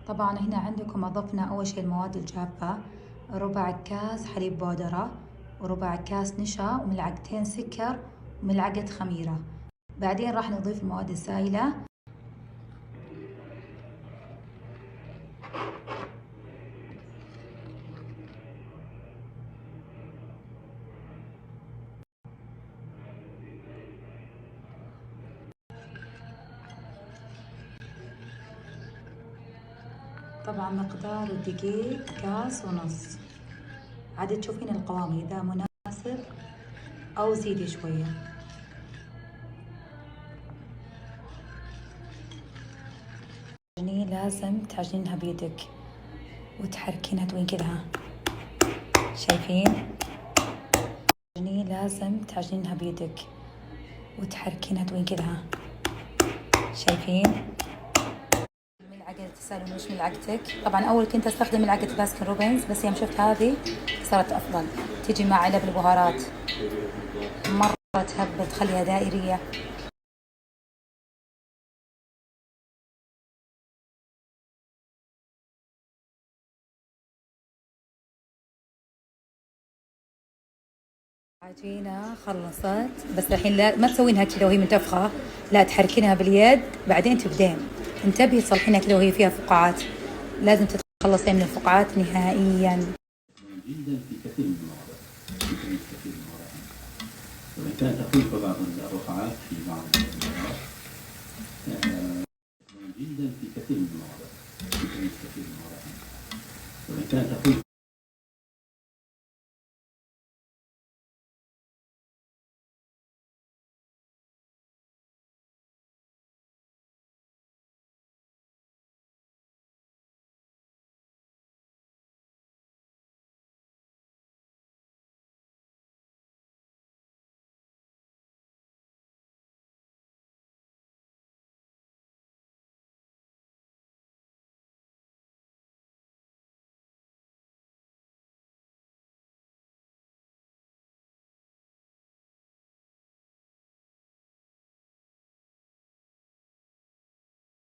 طبعا هنا عندكم أضفنا أول شيء المواد الجافة، ربع كاس حليب بودرة وربع كاس نشا وملعقتين سكر وملعقة خميرة. بعدين راح نضيف المواد السائلة. طبعا مقدار الدقيق كاس ونص، عاد تشوفين القوام إذا مناسب أو زيدي شوية. لازم تعجنينها بيدك وتحركينها توين كذا، شايفين؟ لازم تعجنينها بيدك وتحركينها توين كذا، شايفين؟ ملعقة تسألون وش ملعقتك؟ طبعا أول كنت أستخدم ملعقة باسكن روبنز، بس يوم شفت هذه صارت أفضل، تيجي مع علب البهارات مرة تهبل، تخليها دائرية. العجينة خلصت، بس الحين لا ما تسوينها كذا وهي منتفخة، لا تحركينها باليد بعدين تبدين. انتبهي تصلحينها كذا وهي فيها فقاعات، لازم تتخلصين من الفقاعات نهائيا. جدا في كثير من المواضيع، وإن كانت تخفيف بعض الرقعات في بعض